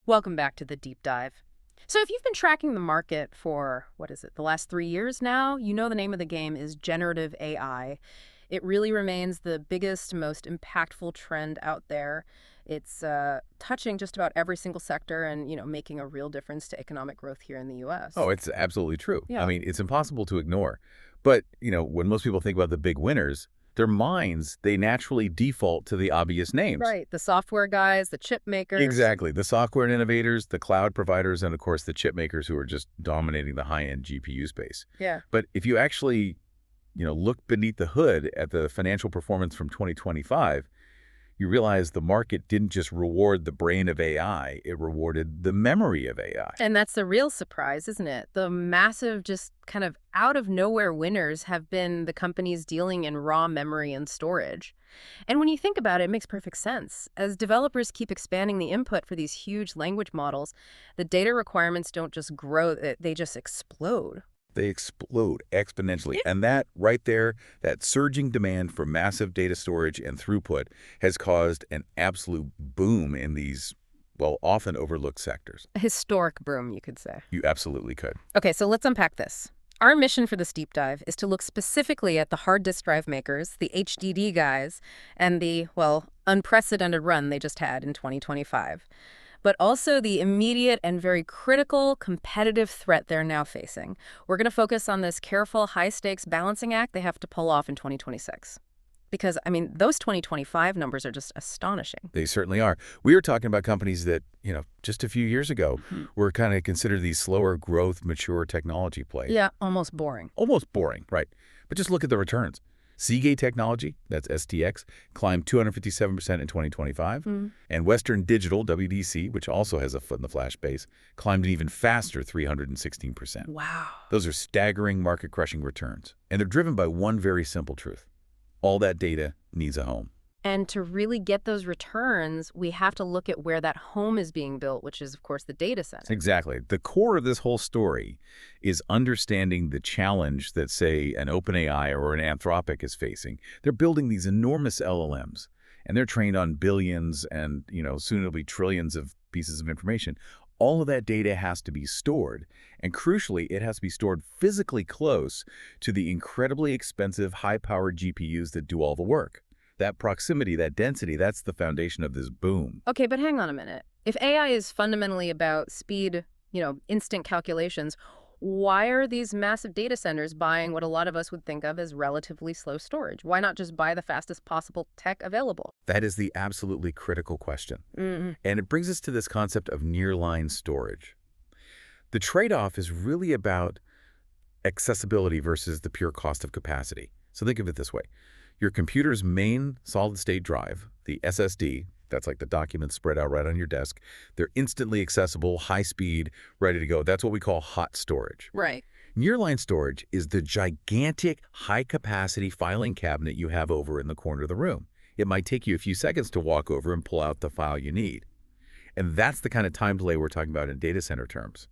Welcome back to the deep dive. So if you've been tracking the market for, the last 3 years now, you know the name of the game is generative AI. It really remains the biggest, most impactful trend out there. It's touching just about every single sector and, making a real difference to economic growth here in the U.S. Oh, it's absolutely true. I Yeah. mean, it's impossible to ignore. But, when most people think about the big winners, their minds, they naturally default to the obvious names. Right. The software guys, the chip makers. Exactly. The software innovators, the cloud providers, and of course the chip makers who are just dominating the high-end GPU space. Yeah. But if you actually, look beneath the hood at the financial performance from 2025, you realize the market didn't just reward the brain of AI, it rewarded the memory of AI. And that's the real surprise, isn't it? The massive, just kind of out of nowhere winners have been the companies dealing in raw memory and storage. And when you think about it, it makes perfect sense. As developers keep expanding the input for these huge language models, the data requirements don't just grow, they just explode. They explode exponentially. And that right there, that surging demand for massive data storage and throughput has caused an absolute boom in these, well, often overlooked sectors. A historic boom, you could say. You absolutely could. Okay, so let's unpack this. Our mission for this deep dive is to look specifically at the hard disk drive makers, the HDD guys, and the, unprecedented run they just had in 2025. But also the immediate and very critical competitive threat they're now facing. We're going to focus on this careful, high-stakes balancing act they have to pull off in 2026. Because, those 2025 numbers are just astonishing. They certainly are. We were talking about companies that, just a few years ago were kind of considered these slower growth, mature technology plays. Yeah, almost boring. Almost boring, right? But just look at the returns. Seagate Technology, that's STX, climbed 257% in 2025. And Western Digital, WDC, which also has a foot in the flash space, climbed an even faster 316%. Wow. Those are staggering market-crushing returns. And they're driven by one very simple truth. All that data needs a home. And to really get those returns, we have to look at where that home is being built, which is, of course, the data center. Exactly. The core of this whole story is understanding the challenge that, say, an OpenAI or an Anthropic is facing. They're building these enormous LLMs, and they're trained on billions and, soon it'll be trillions of pieces of information. All of that data has to be stored, and crucially, it has to be stored physically close to the incredibly expensive, high-powered GPUs that do all the work. That proximity, that density, that's the foundation of this boom. Okay, but hang on a minute. If AI is fundamentally about speed, instant calculations, why are these massive data centers buying what a lot of us would think of as relatively slow storage? Why not just buy the fastest possible tech available? That is the absolutely critical question. Mm-hmm. And it brings us to this concept of nearline storage. The trade-off is really about accessibility versus the pure cost of capacity. So think of it this way. Your computer's main solid-state drive, the SSD, that's like the documents spread out right on your desk, they're instantly accessible, high speed, ready to go. That's what we call hot storage. Right. Nearline storage is the gigantic, high-capacity filing cabinet you have over in the corner of the room. It might take you a few seconds to walk over and pull out the file you need. And that's the kind of time delay we're talking about in data center terms.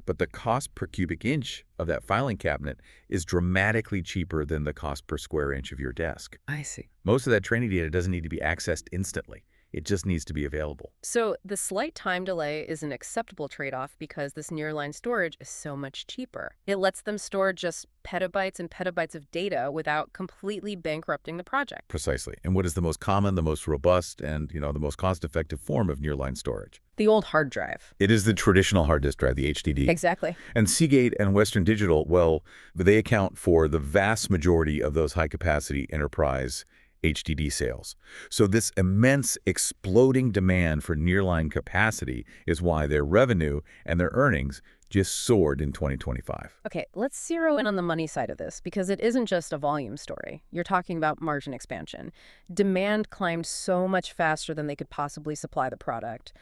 But the cost per cubic inch of that filing cabinet is dramatically cheaper than the cost per square inch of your desk. I see. Most of that training data doesn't need to be accessed instantly. It just needs to be available. So the slight time delay is an acceptable trade-off because this nearline storage is so much cheaper. It lets them store just petabytes and petabytes of data without completely bankrupting the project. Precisely. And what is the most common, the most robust, and the most cost-effective form of nearline storage? The old hard drive. It is the traditional hard disk drive, the HDD. Exactly. And Seagate and Western Digital, well, they account for the vast majority of those high-capacity enterprise HDD sales. So this immense exploding demand for nearline capacity is why their revenue and their earnings just soared in 2025. Okay, let's zero in on the money side of this because it isn't just a volume story. You're talking about margin expansion. Demand climbed so much faster than they could possibly supply the product.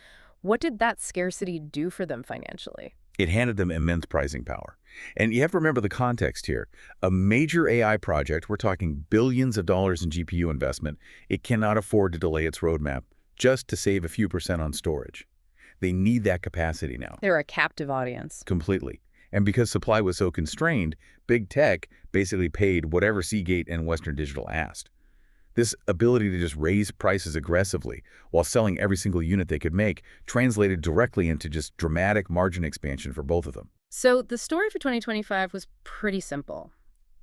What did that scarcity do for them financially? It handed them immense pricing power. And you have to remember the context here. A major AI project, we're talking billions of dollars in GPU investment, it cannot afford to delay its roadmap just to save a few percent on storage. They need that capacity now. They're a captive audience. Completely. And because supply was so constrained, big tech basically paid whatever Seagate and Western Digital asked. This ability to just raise prices aggressively while selling every single unit they could make translated directly into just dramatic margin expansion for both of them. So the story for 2025 was pretty simple.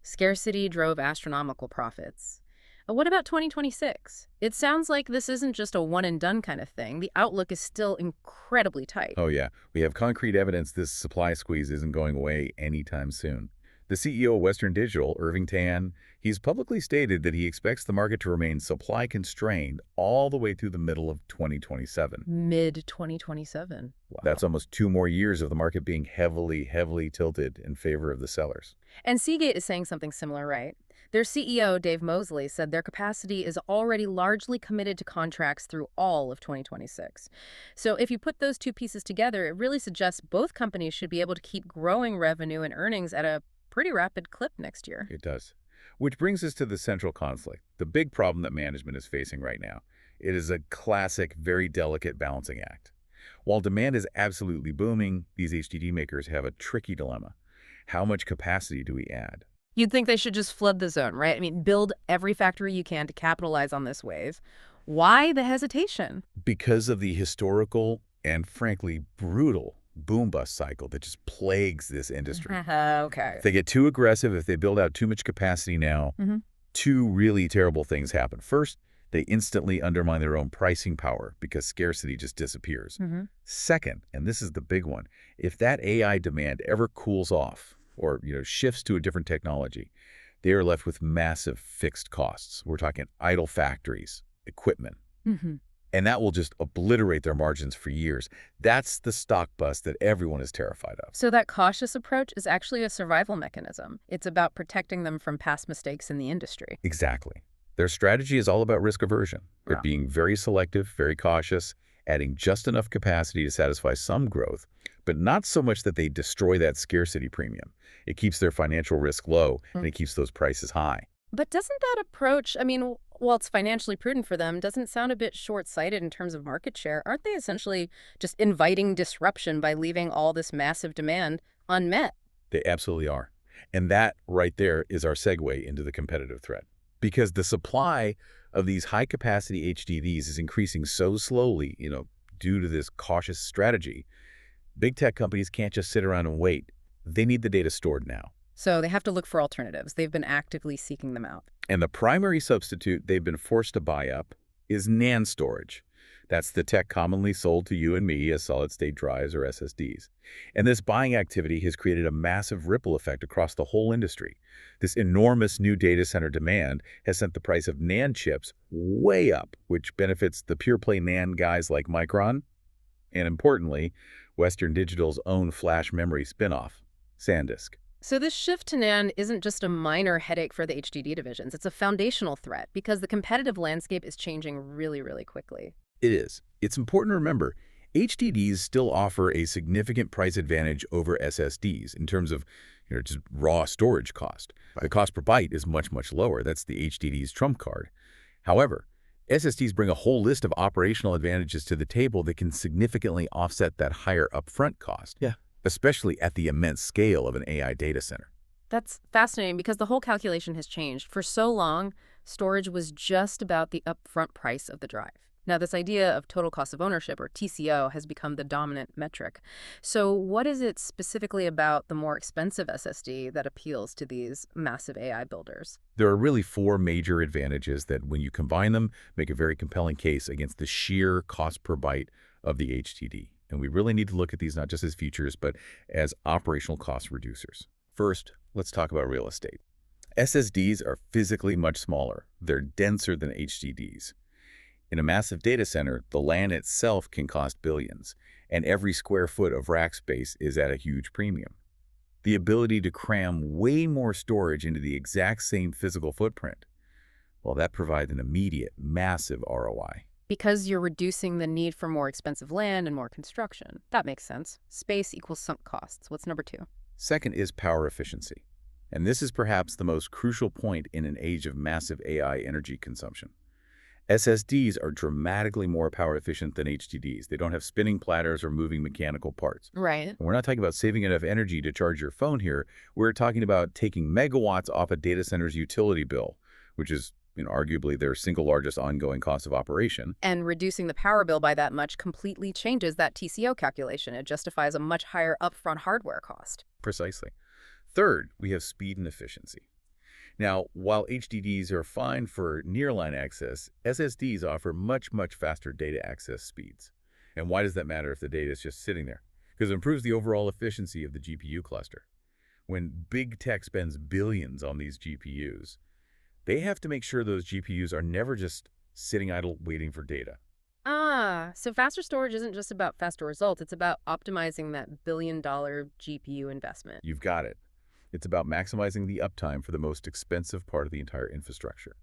Scarcity drove astronomical profits. What about 2026? It sounds like this isn't just a one-and-done kind of thing. The outlook is still incredibly tight. Oh yeah, we have concrete evidence this supply squeeze isn't going away anytime soon. The CEO of Western Digital, Irving Tan, he's publicly stated that he expects the market to remain supply-constrained all the way through the middle of 2027. Mid-2027. Wow. That's almost 2 more years of the market being heavily tilted in favor of the sellers. And Seagate is saying something similar, right? Their CEO, Dave Mosley, said their capacity is already largely committed to contracts through all of 2026. So if you put those two pieces together, it really suggests both companies should be able to keep growing revenue and earnings at a pretty rapid clip next year. It does. Which brings us to the central conflict, the big problem that management is facing right now. It is a classic, very delicate balancing act. While demand is absolutely booming, these HDD makers have a tricky dilemma. How much capacity do we add? You'd think they should just flood the zone, right? I mean, build every factory you can to capitalize on this wave. Why the hesitation? Because of the historical and, frankly, brutal boom-bust cycle that just plagues this industry. Okay. If they get too aggressive, if they build out too much capacity now, two really terrible things happen. First, they instantly undermine their own pricing power because scarcity just disappears. Second, and this is the big one, if that AI demand ever cools off or shifts to a different technology, they are left with massive fixed costs. We're talking idle factories, equipment. And that will just obliterate their margins for years. That's the stock bust that everyone is terrified of. So that cautious approach is actually a survival mechanism. It's about protecting them from past mistakes in the industry. Exactly. Their strategy is all about risk aversion. They're being very selective, very cautious, adding just enough capacity to satisfy some growth, but not so much that they destroy that scarcity premium. It keeps their financial risk low, and it keeps those prices high. But doesn't that approach, I mean, while it's financially prudent for them, doesn't sound a bit short-sighted in terms of market share? Aren't they essentially just inviting disruption by leaving all this massive demand unmet? They absolutely are. And that right there is our segue into the competitive threat. Because the supply of these high-capacity HDDs is increasing so slowly, due to this cautious strategy, big tech companies can't just sit around and wait. They need the data stored now. So they have to look for alternatives. They've been actively seeking them out. And the primary substitute they've been forced to buy up is NAND storage. That's the tech commonly sold to you and me as solid-state drives or SSDs. And this buying activity has created a massive ripple effect across the whole industry. This enormous new data center demand has sent the price of NAND chips way up, which benefits the pure-play NAND guys like Micron, and importantly, Western Digital's own flash memory spinoff, SanDisk. So this shift to NAND isn't just a minor headache for the HDD divisions. It's a foundational threat because the competitive landscape is changing really quickly. It is. It's important to remember, HDDs still offer a significant price advantage over SSDs in terms of just raw storage cost. The cost per byte is much lower. That's the HDD's trump card. However, SSDs bring a whole list of operational advantages to the table that can significantly offset that higher upfront cost. Especially at the immense scale of an AI data center. That's fascinating because the whole calculation has changed. For so long, storage was just about the upfront price of the drive. Now, this idea of total cost of ownership, or TCO, has become the dominant metric. So what is it specifically about the more expensive SSD that appeals to these massive AI builders? There are really 4 major advantages that, when you combine them, make a very compelling case against the sheer cost per byte of the HDD. And we really need to look at these not just as features, but as operational cost reducers. First, let's talk about real estate. SSDs are physically much smaller. They're denser than HDDs. In a massive data center, the LAN itself can cost billions, and every square foot of rack space is at a huge premium. The ability to cram way more storage into the exact same physical footprint, well, that provides an immediate, massive ROI. Because you're reducing the need for more expensive land and more construction. That makes sense. Space equals sunk costs. What's number 2? Second is power efficiency. And this is perhaps the most crucial point in an age of massive AI energy consumption. SSDs are dramatically more power efficient than HDDs. They don't have spinning platters or moving mechanical parts. Right. And we're not talking about saving enough energy to charge your phone here. We're talking about taking megawatts off a data center's utility bill, which is arguably their single largest ongoing cost of operation. And reducing the power bill by that much completely changes that TCO calculation. It justifies a much higher upfront hardware cost. Precisely. Third, we have speed and efficiency. Now, while HDDs are fine for nearline access, SSDs offer much, much faster data access speeds. And why does that matter if the data is just sitting there? Because it improves the overall efficiency of the GPU cluster. When big tech spends billions on these GPUs, they have to make sure those GPUs are never just sitting idle waiting for data. Ah, so faster storage isn't just about faster results. It's about optimizing that billion-dollar GPU investment. You've got it. It's about maximizing the uptime for the most expensive part of the entire infrastructure.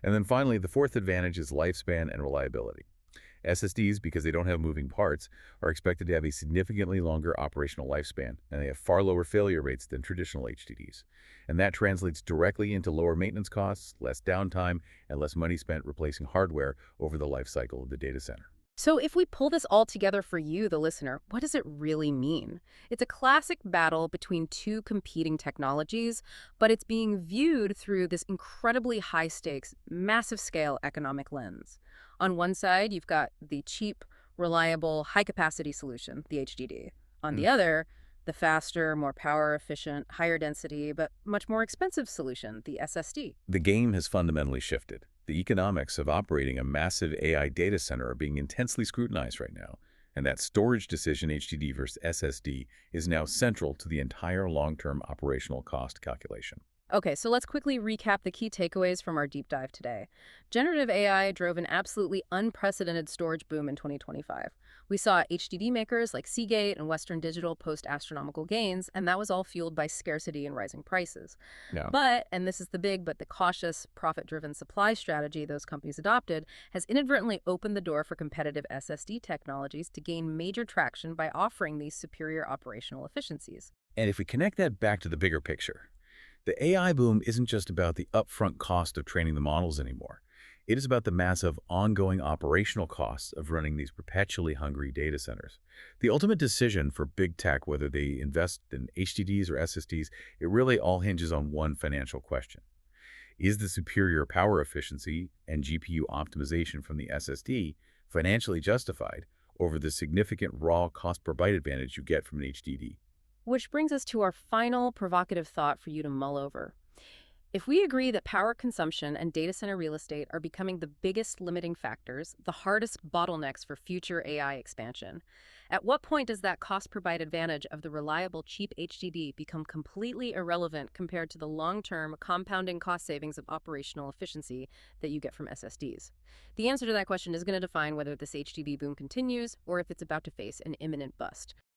And then finally, the fourth advantage is lifespan and reliability. SSDs, because they don't have moving parts, are expected to have a significantly longer operational lifespan, and they have far lower failure rates than traditional HDDs. And that translates directly into lower maintenance costs, less downtime, and less money spent replacing hardware over the life cycle of the data center. So if we pull this all together for you, the listener, what does it really mean? It's a classic battle between two competing technologies, but it's being viewed through this incredibly high-stakes, massive-scale economic lens. On one side, you've got the cheap, reliable, high-capacity solution, the HDD. On the other, the faster, more power-efficient, higher density, but much more expensive solution, the SSD. The game has fundamentally shifted. The economics of operating a massive AI data center are being intensely scrutinized right now, and that storage decision, HDD versus SSD, is now central to the entire long-term operational cost calculation. Okay, so let's quickly recap the key takeaways from our deep dive today. Generative AI drove an absolutely unprecedented storage boom in 2025. We saw HDD makers like Seagate and Western Digital post astronomical gains, and that was all fueled by scarcity and rising prices. Yeah. But, and this is the big but the cautious, profit-driven supply strategy those companies adopted, has inadvertently opened the door for competitive SSD technologies to gain major traction by offering these superior operational efficiencies. And if we connect that back to the bigger picture, the AI boom isn't just about the upfront cost of training the models anymore. It is about the massive ongoing operational costs of running these perpetually hungry data centers. The ultimate decision for big tech, whether they invest in HDDs or SSDs, it really all hinges on one financial question. Is the superior power efficiency and GPU optimization from the SSD financially justified over the significant raw cost per byte advantage you get from an HDD? Which brings us to our final provocative thought for you to mull over. If we agree that power consumption and data center real estate are becoming the biggest limiting factors, the hardest bottlenecks for future AI expansion, at what point does that cost per byte advantage of the reliable, cheap HDD become completely irrelevant compared to the long-term compounding cost savings of operational efficiency that you get from SSDs? The answer to that question is going to define whether this HDD boom continues or if it's about to face an imminent bust.